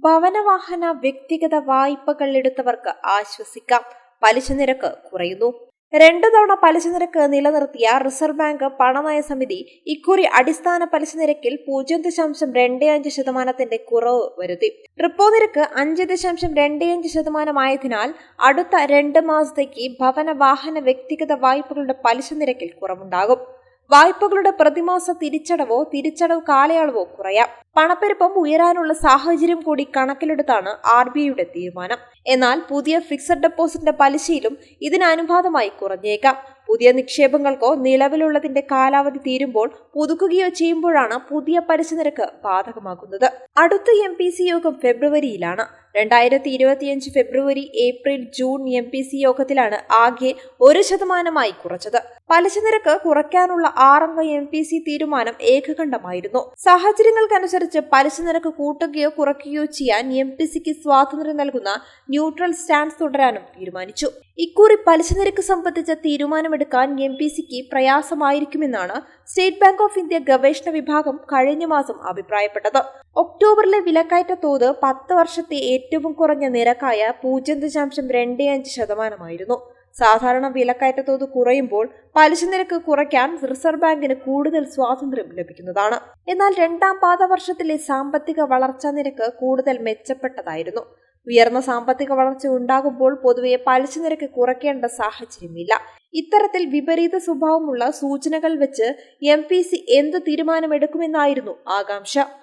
ഭവനവാഹന വ്യക്തിഗത വായ്പകൾ എടുത്തവർക്ക് ആശ്വസിക്കാം. പലിശ നിരക്ക് കുറയുന്നു. 2 തവണ പലിശ നിരക്ക് നിലനിർത്തിയ റിസർവ് ബാങ്ക് പണനയ സമിതി ഇക്കുറി അടിസ്ഥാന പലിശ നിരക്കിൽ 0.25% കുറവ് വരുത്തി. റിപ്പോ നിരക്ക് 5.25% ആയതിനാൽ അടുത്ത 2 മാസത്തേക്ക് ഭവനവാഹന വ്യക്തിഗത വായ്പകളുടെ പലിശ നിരക്കിൽ കുറവുണ്ടാകും. വായ്പകളുടെ പ്രതിമാസ തിരിച്ചടവോ തിരിച്ചടവ് കാലയളവോ കുറയാം. പണപ്പെരുപ്പം ഉയരാനുള്ള സാഹചര്യം കൂടി കണക്കിലെടുത്താണ് RBIയുടെ തീരുമാനം. എന്നാൽ പുതിയ ഫിക്സഡ് ഡെപ്പോസിറ്റിന്റെ പലിശയിലും ഇതിനനുപാതമായി കുറഞ്ഞേക്കാം. പുതിയ നിക്ഷേപങ്ങൾക്കോ നിലവിലുള്ളതിന്റെ കാലാവധി തീരുമ്പോൾ പുതുക്കുകയോ ചെയ്യുമ്പോഴാണ് പുതിയ പലിശ നിരക്ക് ബാധകമാകുന്നത്. അടുത്ത MPC യോഗം ഫെബ്രുവരിയിലാണ്. 2025 ഫെബ്രുവരി, ഏപ്രിൽ, ജൂൺ MPC യോഗത്തിലാണ് ആകെ 1% കുറച്ചത്. പലിശ നിരക്ക് കുറയ്ക്കാനുള്ള 6 അംഗ MPC തീരുമാനം ഏകകണ്ഠമായിരുന്നു. സാഹചര്യങ്ങൾക്കനുസരിച്ച് പലിശ നിരക്ക് കൂട്ടുകയോ കുറയ്ക്കുകയോ ചെയ്യാൻ MPCക്ക് സ്വാതന്ത്ര്യം നൽകുന്ന ന്യൂട്രൽ സ്റ്റാൻസ് തുടരാനും തീരുമാനിച്ചു. ഇക്കുറി പലിശ നിരക്ക് സംബന്ധിച്ച തീരുമാനമെടുക്കാൻ MPCക്ക് പ്രയാസമായിരിക്കുമെന്നാണ് സ്റ്റേറ്റ് ബാങ്ക് ഓഫ് ഇന്ത്യ ഗവേഷണ വിഭാഗം കഴിഞ്ഞ മാസം അഭിപ്രായപ്പെട്ടത്. ഒക്ടോബറിലെ വിലക്കയറ്റ തോത് 10 വർഷത്തെ ഏറ്റവും കുറഞ്ഞ നിരക്കായ 0.25% സാധാരണ വിലക്കയറ്റ തോത് കുറയുമ്പോൾ പലിശ നിരക്ക് കുറയ്ക്കാൻ റിസർവ് ബാങ്കിന് കൂടുതൽ സ്വാതന്ത്ര്യം ലഭിക്കുന്നതാണ്. എന്നാൽ 2ാം പാദവർഷത്തിലെ സാമ്പത്തിക വളർച്ചാ നിരക്ക് കൂടുതൽ മെച്ചപ്പെട്ടതായിരുന്നു. ഉയർന്ന സാമ്പത്തിക വളർച്ച ഉണ്ടാകുമ്പോൾ പൊതുവെ പലിശ നിരക്ക് കുറയ്ക്കേണ്ട സാഹചര്യമില്ല. ഇത്തരത്തിൽ വിപരീത സ്വഭാവമുള്ള സൂചനകൾ വെച്ച് MPC എന്ത് തീരുമാനമെടുക്കുമെന്നായിരുന്നു ആകാംക്ഷ.